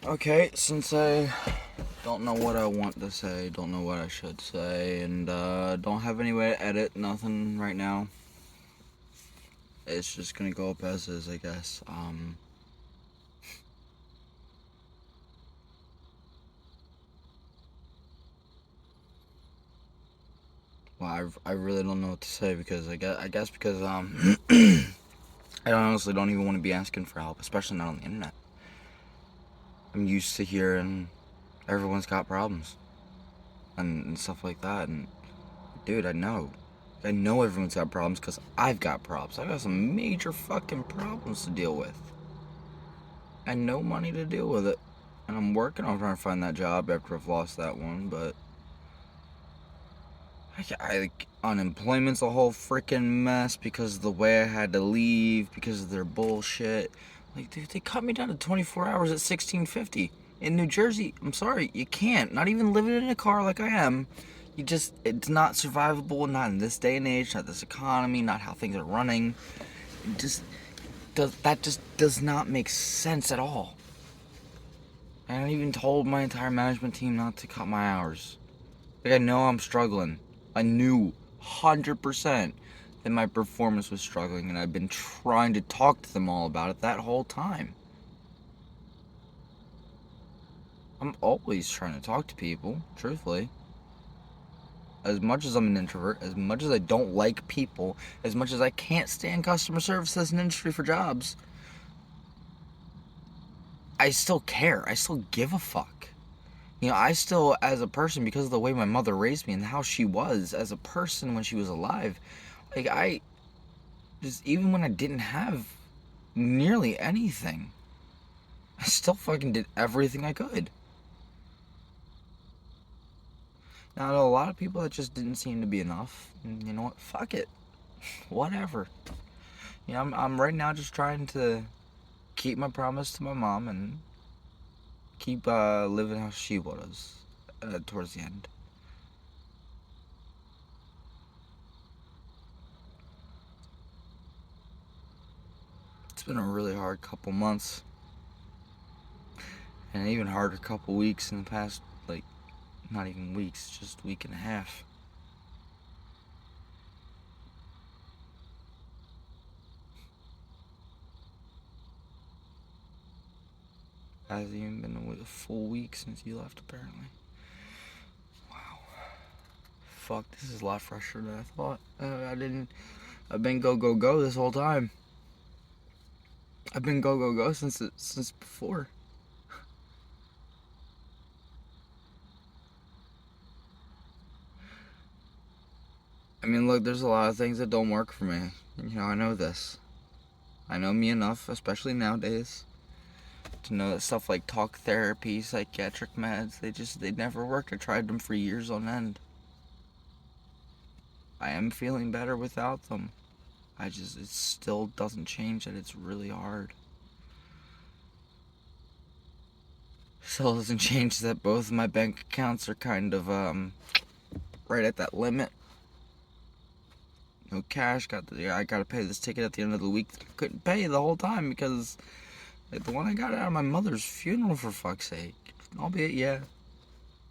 Okay, since I don't know what I want to say, don't know what I should say, and don't have any way to edit, nothing right now. It's just gonna go up as is, I guess. Well, I really don't know what to say because I guess because I honestly don't even want to be asking for help, especially not on the internet. I'm used to hearing everyone's got problems and stuff like that, and dude, I know everyone's got problems because I've got problems. I've got some major fucking problems to deal with. And no money to deal with it. And I'm working on trying to find that job after I've lost that one, but unemployment's a whole freaking mess because of the way I had to leave, because of their bullshit. Like, dude, they cut me down to 24 hours at 16.50 in New Jersey. I'm sorry, you can't. Not even living in a car like I am. It's not survivable. Not in this day and age. Not this economy. Not how things are running. That just does not make sense at all. And I even told my entire management team not to cut my hours. Like, I know I'm struggling. I knew 100% that my performance was struggling, and I've been trying to talk to them all about it that whole time. I'm always trying to talk to people, truthfully. As much as I'm an introvert, as much as I don't like people, as much as I can't stand customer service as an industry for jobs, I still care. I still give a fuck. I still, as a person, because of the way my mother raised me and how she was as a person when she was alive, like, I just, even when I didn't have nearly anything, I still fucking did everything I could. Now, a lot of people, that just didn't seem to be enough. And you know what? Fuck it. Whatever. I'm right now just trying to keep my promise to my mom and keep living how she was towards the end. It's been a really hard couple months. And an even harder couple weeks in the past, like, not even weeks, just week and a half. Hasn't even been a full week since you left, apparently. Wow. Fuck, this is a lot fresher than I thought. I've been go, go, go this whole time. I've been go, go, go since before. I mean, look, there's a lot of things that don't work for me. I know this. I know me enough, especially nowadays, to know that stuff like talk therapy, psychiatric meds, they never worked. I tried them for years on end. I am feeling better without them. It still doesn't change that it's really hard. Still doesn't change that both of my bank accounts are kind of, right at that limit. No cash, I gotta pay this ticket at the end of the week. Couldn't pay the whole time because the one I got out of my mother's funeral, for fuck's sake. Albeit, yeah,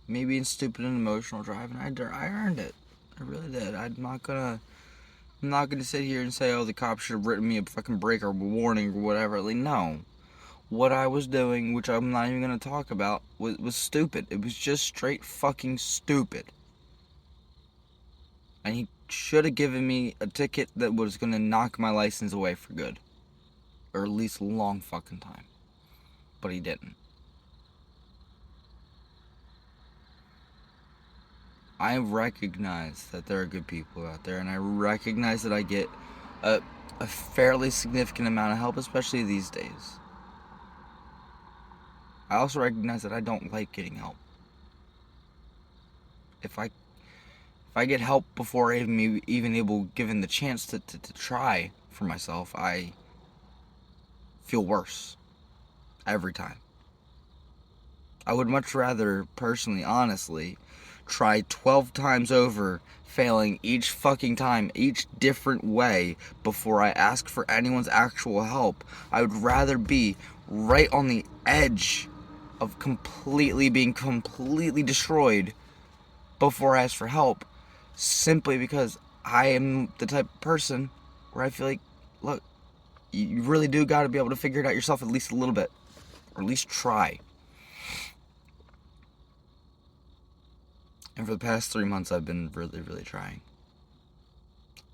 me being stupid and emotional driving, I earned it. I really did. I'm not gonna sit here and say, oh, the cops should have written me a fucking break or warning or whatever. Like, no. What I was doing, which I'm not even gonna talk about, was stupid. It was just straight fucking stupid. And he should have given me a ticket that was gonna knock my license away for good. Or at least a long fucking time. But he didn't. I recognize that there are good people out there, and I recognize that I get a, a fairly significant amount of help, especially these days. I also recognize that I don't like getting help. If I get help before even able given the chance to try for myself, I feel worse every time. I would much rather, personally, honestly, try 12 times over, failing each fucking time, each different way, before I ask for anyone's actual help. I would rather be right on the edge of completely being completely destroyed before I ask for help, simply because I am the type of person where I feel like, look, you really do got to be able to figure it out yourself at least a little bit, or at least try. And for the past 3 months, I've been really, really trying.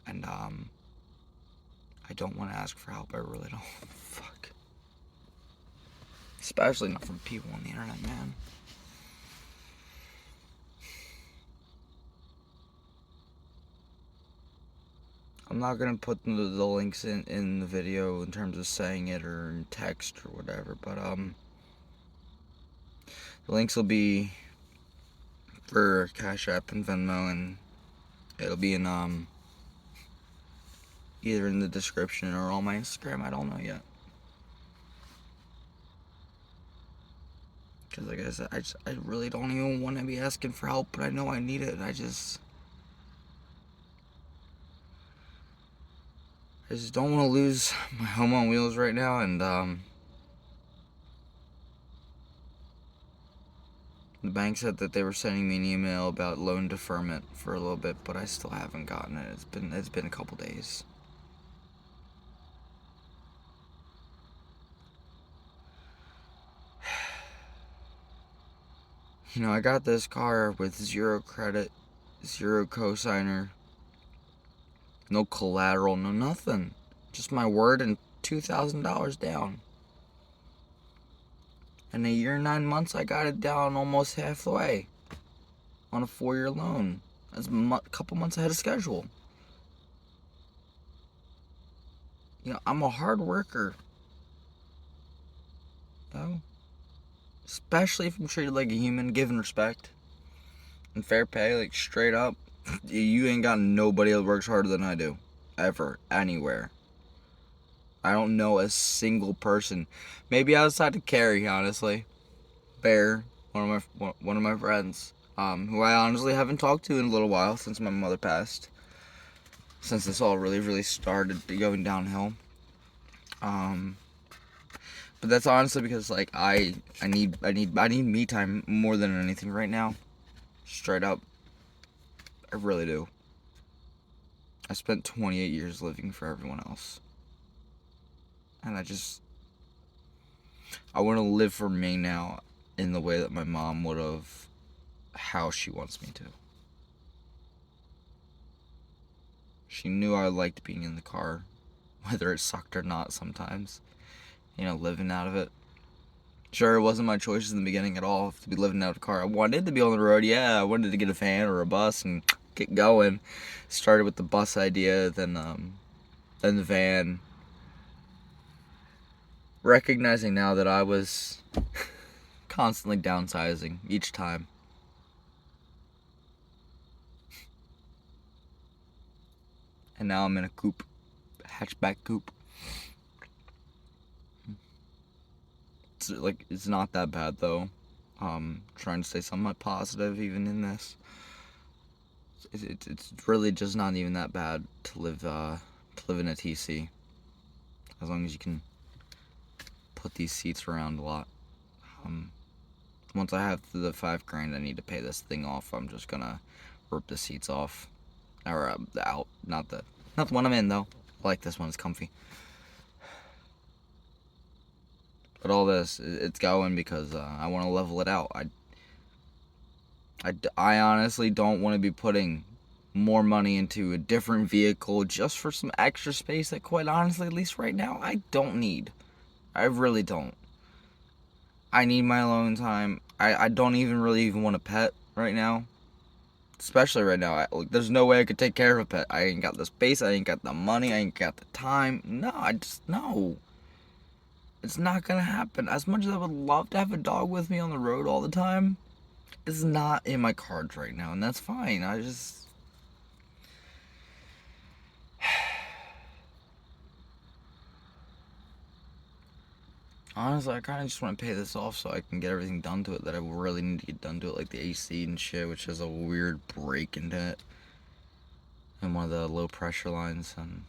And I don't want to ask for help. I really don't. Fuck. Especially not from people on the internet, man. I'm not gonna put the links in the video in terms of saying it or in text or whatever, but the links will be for Cash App and Venmo, and it'll be in either in the description or on my Instagram. I don't know yet. Because like I said, I really don't even want to be asking for help, but I know I need it. I just don't want to lose my home on wheels right now, and the bank said that they were sending me an email about loan deferment for a little bit, but I still haven't gotten it. It's been a couple days. You know, I got this car with 0 credit, 0 cosigner, no collateral, no nothing. Just my word and $2,000 down. In a year and 9 months, I got it down almost half the way on a 4-year loan. That's a couple months ahead of schedule. You know, I'm a hard worker. You know? Especially if I'm treated like a human, given respect and fair pay, like straight up. You ain't got nobody that works harder than I do. Ever. Anywhere. I don't know a single person. Maybe outside of Carrie, honestly. Bear, one of my friends, who I honestly haven't talked to in a little while since my mother passed. Since this all really started going downhill. But that's honestly because like I need me time more than anything right now. Straight up. I really do. I spent 28 years living for everyone else. And I want to live for me now in the way that my mom would have, how she wants me to. She knew I liked being in the car, whether it sucked or not sometimes. You know, living out of it. Sure, it wasn't my choices in the beginning at all to be living out of a car. I wanted to be on the road, yeah. I wanted to get a van or a bus and get going. Started with the bus idea, then the van. Recognizing now that I was constantly downsizing each time. And now I'm in a coupe, hatchback coupe. It's not that bad though. Trying to stay somewhat positive even in this. It's really just not even that bad to live in a TC, as long as you can put these seats around a lot. Once I have the $5,000 I need to pay this thing off, I'm just gonna rip the seats off, or out. Not the one I'm in though. I like this one; it's comfy. But all this, it's going because I want to level it out. I honestly don't want to be putting more money into a different vehicle just for some extra space that, quite honestly, at least right now, I don't need. I really don't. I need my alone time. I don't even want a pet right now. Especially right now. There's no way I could take care of a pet. I ain't got the space. I ain't got the money. I ain't got the time. No, no. It's not gonna happen. As much as I would love to have a dog with me on the road all the time, it's not in my cards right now, and that's fine. Honestly, I kind of just want to pay this off so I can get everything done to it that I really need to get done to it, like the AC and shit, which has a weird break into it, and one of the low pressure lines, and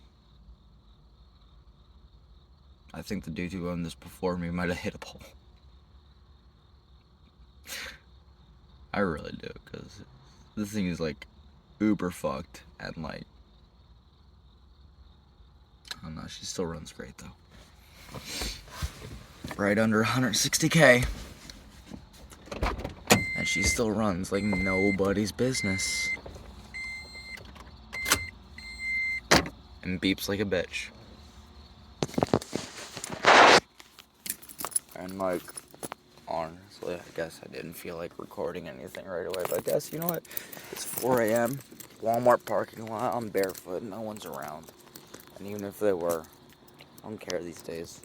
I think the dude who owned this before me might have hit a pole. I really do, because this thing is like uber fucked, and like, I don't know, she still runs great though. Right under 160K. And she still runs like nobody's business. And beeps like a bitch. And like, honestly, I guess I didn't feel like recording anything right away. But I guess, you know what? It's 4 a.m. Walmart parking lot. I'm barefoot. No one's around. And even if they were, I don't care these days.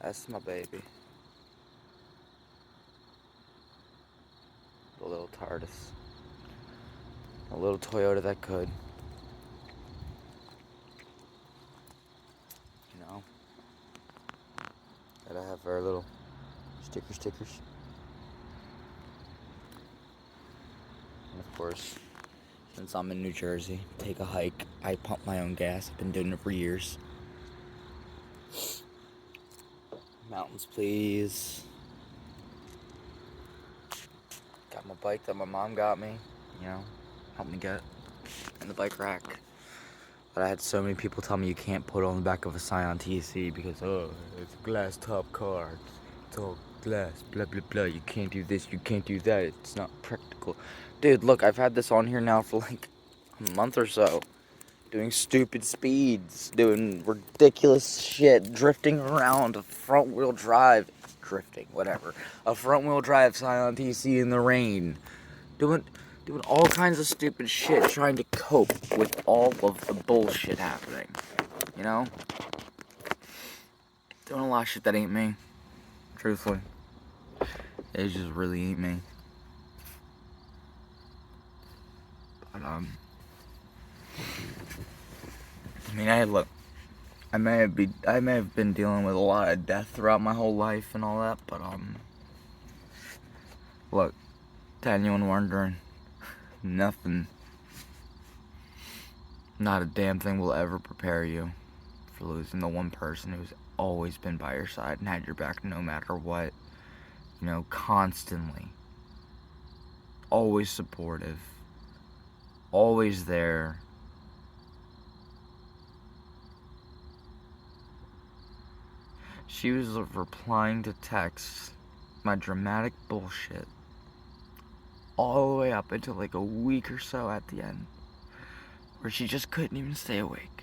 That's my baby. The little TARDIS. A little Toyota that could. You know? Gotta have our little stickers. And of course, since I'm in New Jersey, take a hike. I pump my own gas. I've been doing it for years. Mountains, please. Got my bike that my mom got me. You know, helped me get in the bike rack. But I had so many people tell me you can't put it on the back of a Scion TC because, oh, it's a glass top car. It's all glass, blah, blah, blah. You can't do this, you can't do that. It's not practical. Dude, look, I've had this on here now for like a month or so. Doing stupid speeds, doing ridiculous shit, drifting around a front-wheel drive. Drifting, whatever. A front-wheel drive Scion TC in the rain. Doing all kinds of stupid shit, trying to cope with all of the bullshit happening. You know? Doing a lot of shit that ain't me. Truthfully. It just really ain't me. But, I mean, I may have been dealing with a lot of death throughout my whole life and all that, but, look, to anyone wondering, nothing, not a damn thing will ever prepare you for losing the one person who's always been by your side and had your back no matter what. You know, constantly. Always supportive. Always there. She was replying to texts, my dramatic bullshit, all the way up until like a week or so at the end, where she just couldn't even stay awake.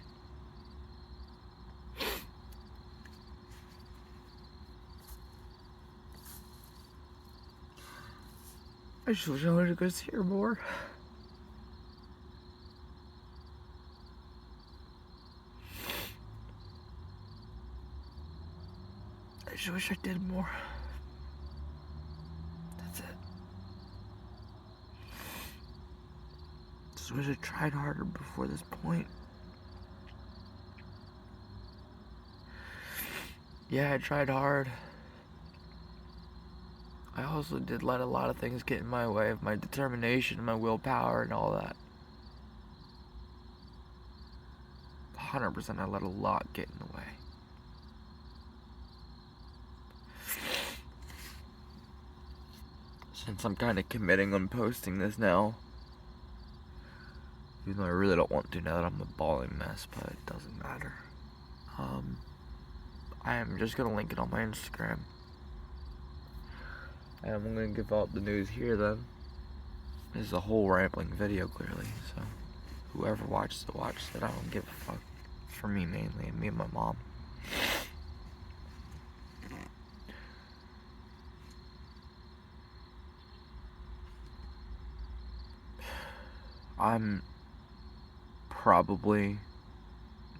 I just wish I wanted to go see her more. I just wish I did more. That's it. Just wish I tried harder before this point. Yeah, I tried hard. I also did let a lot of things get in my way of my determination and my willpower and all that. 100% I let a lot get in the way. Since I'm kind of committing on posting this now, even though I really don't want to now that I'm a balling mess, but it doesn't matter. I am just gonna link it on my Instagram. And I'm gonna give out the news here then. This is a whole rambling video clearly, so whoever watches it, watches it. I don't give a fuck. For me mainly, and me and my mom. I'm probably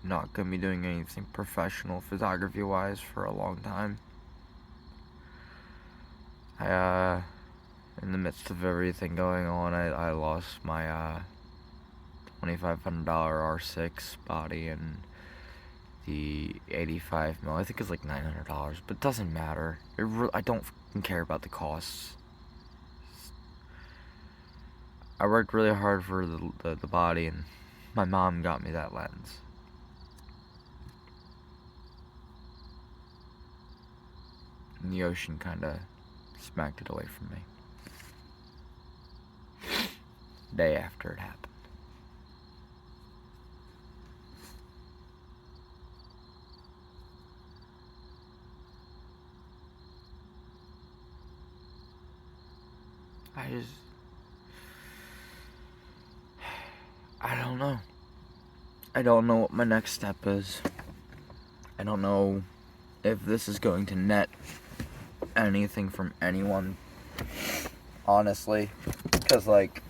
not gonna be doing anything professional photography wise for a long time. In the midst of everything going on, I lost my $2,500 R6 body and the 85 mil. I think it's like $900, but it doesn't matter. I don't fucking care about the costs. I worked really hard for the body, and my mom got me that lens. And the ocean kind of smacked it away from me. Day after it happened. I don't know. I don't know what my next step is. I don't know if this is going to net anything from anyone, honestly. Because, like,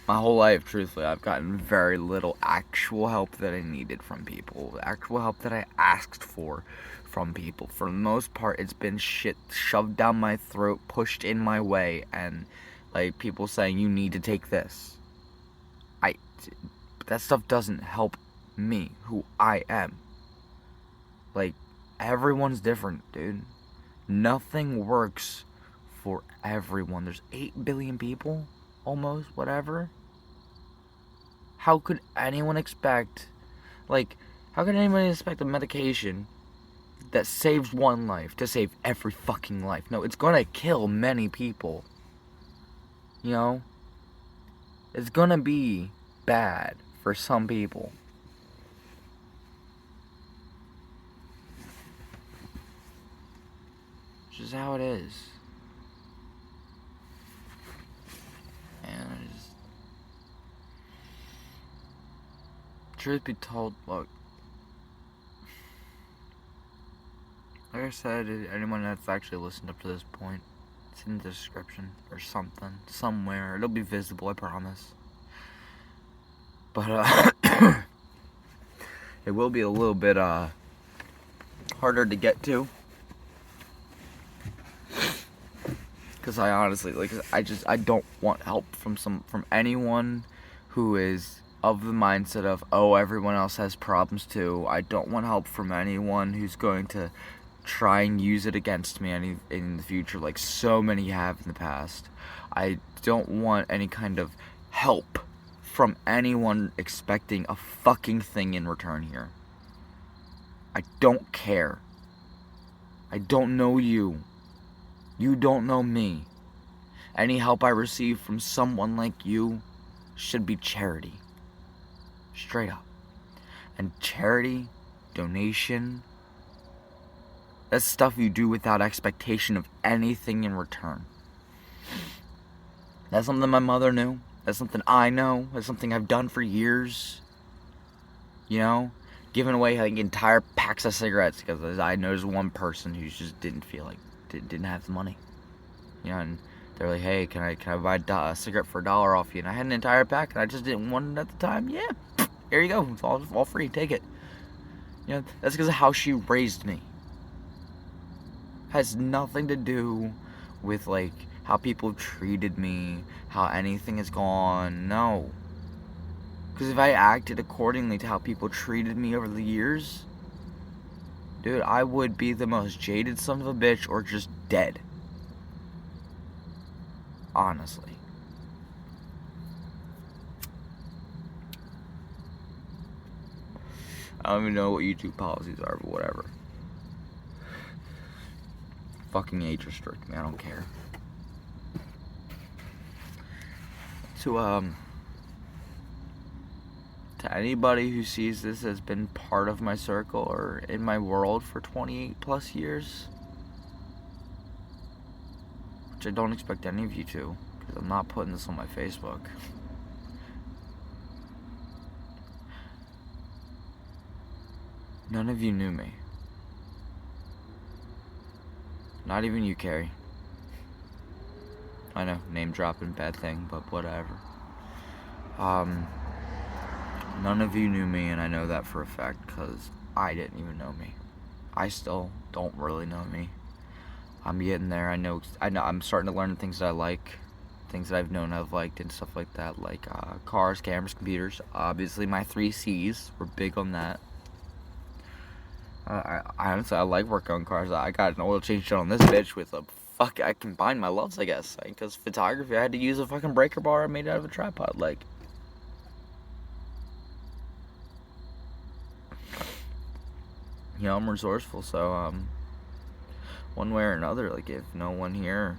my whole life, truthfully, I've gotten very little actual help that I needed from people. Actual help that I asked for from people. For the most part, it's been shit shoved down my throat, pushed in my way, and, like, people saying, you need to take this. That stuff doesn't help me, who I am. Like, everyone's different, dude. Nothing works for everyone. There's 8 billion people, almost, whatever. How could anyone expect, how could anyone expect a medication that saves one life to save every fucking life? No, it's gonna kill many people. You know? It's gonna be bad for some people. Which is how it is. And truth be told, look, like I said, anyone that's actually listened up to this point, it's in the description or something, somewhere. It'll be visible, I promise. But it will be a little bit harder to get to, because I honestly, I don't want help from anyone who is of the mindset of, oh, everyone else has problems too. I don't want help from anyone who's going to try and use it against me in the future, like so many have in the past. I don't want any kind of help from anyone expecting a fucking thing in return here. I don't care. I don't know you. You don't know me. Any help I receive from someone like you should be charity. Straight up. And charity, donation, that's stuff you do without expectation of anything in return. That's something my mother knew. That's something I know. That's something I've done for years. You know? Giving away like entire packs of cigarettes because I know there's one person who just didn't feel like, didn't have the money. You know, and they're like, hey, can I buy a cigarette for $1 off you? And I had an entire pack and I just didn't want it at the time. Yeah, here you go. It's all free. Take it. You know, that's because of how she raised me. Has nothing to do with like how people treated me, how anything has gone. No. Because if I acted accordingly to how people treated me over the years, dude, I would be the most jaded son of a bitch or just dead. Honestly. I don't even know what YouTube policies are, but whatever. Fucking age restrict me, I don't care. To anybody who sees this as been part of my circle or in my world for 28 plus years, which I don't expect any of you to, because I'm not putting this on my Facebook. None of you knew me. Not even you, Carrie. I know, name dropping, bad thing, but whatever. None of you knew me, and I know that for a fact, because I didn't even know me. I still don't really know me. I'm getting there. I know I'm starting to learn the things that I like, things that I've known I've liked, and stuff like that, like cars, cameras, computers. Obviously, my 3 C's, we're big on that. I honestly, I like working on cars. I got an oil change done on this bitch with a fuck, I combined my loves, I guess. Because photography, I had to use a fucking breaker bar I made out of a tripod. Like, you know, I'm resourceful, so, one way or another, like, if no one here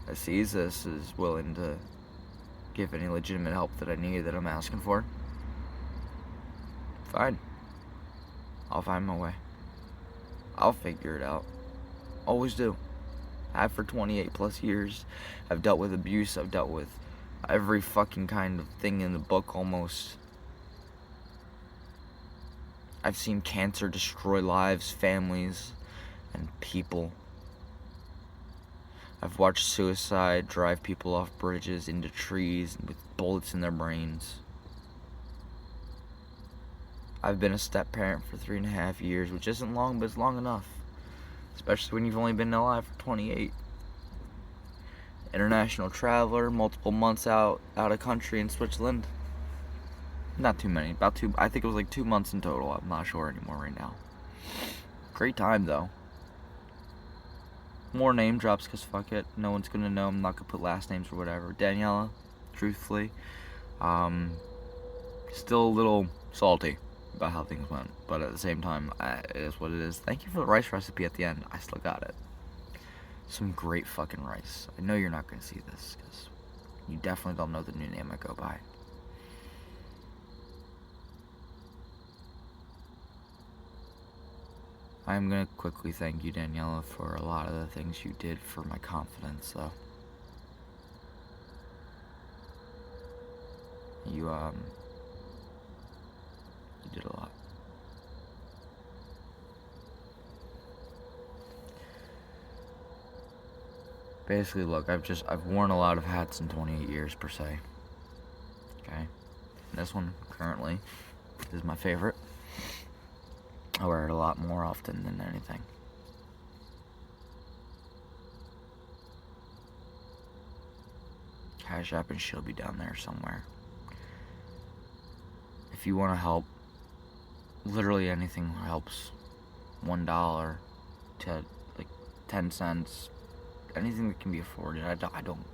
that sees this is willing to give any legitimate help that I need, that I'm asking for, fine. I'll find my way. I'll figure it out. Always do. I have for 28 plus years. I've dealt with abuse. I've dealt with every fucking kind of thing in the book almost. I've seen cancer destroy lives, families, and people. I've watched suicide drive people off bridges, into trees, with bullets in their brains. I've been a step-parent for 3.5 years, which isn't long, but it's long enough. Especially when you've only been alive for 28. International traveler, multiple months out of country in Switzerland. Not too many, I think it was like 2 months in total, I'm not sure anymore right now. Great time though. More name drops, because fuck it, no one's gonna know, I'm not gonna put last names or whatever. Daniela, truthfully, still a little salty about how things went, but at the same time, it is what it is. Thank you for the rice recipe at the end. I still got it. Some great fucking rice. I know you're not gonna see this, because you definitely don't know the new name I go by. I'm gonna quickly thank you, Daniela, for a lot of the things you did for my confidence, though. You did a lot. Basically, look, I've worn a lot of hats in 28 years, per se. Okay? This one, currently, is my favorite. I wear it a lot more often than anything. Cash App and she'll be down there somewhere. If you want to help, literally anything helps. $1 to like 10 cents, anything that can be afforded. I don't.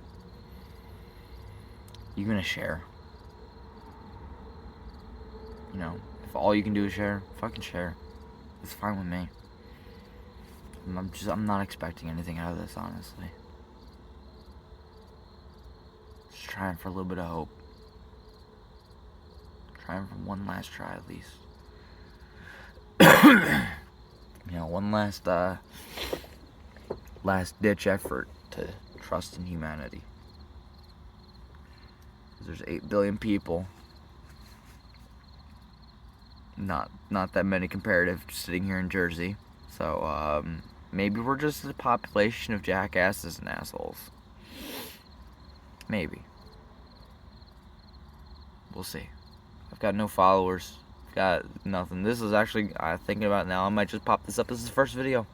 You're gonna share. You know, if all you can do is share, fucking share. It's fine with me. I'm not expecting anything out of this, honestly. Just trying for a little bit of hope. Trying for one last try, at least. You know, one last ditch effort to trust in humanity. There's 8 billion people. Not that many comparative, sitting here in Jersey. So, maybe we're just a population of jackasses and assholes. Maybe. We'll see. I've got no followers. I've got nothing. This is actually, I'm thinking about now, I might just pop this up as the first video.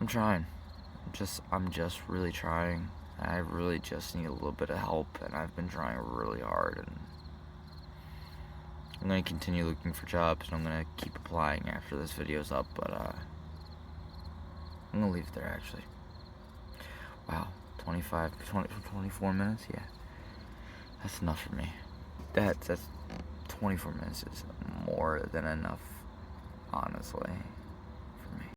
I'm trying. I'm just really trying. I really just need a little bit of help, and I've been trying really hard, and I'm going to continue looking for jobs, and I'm going to keep applying after this video's up, but I'm going to leave it there, actually. Wow, 24 minutes? Yeah. That's enough for me. That's 24 minutes is more than enough, honestly.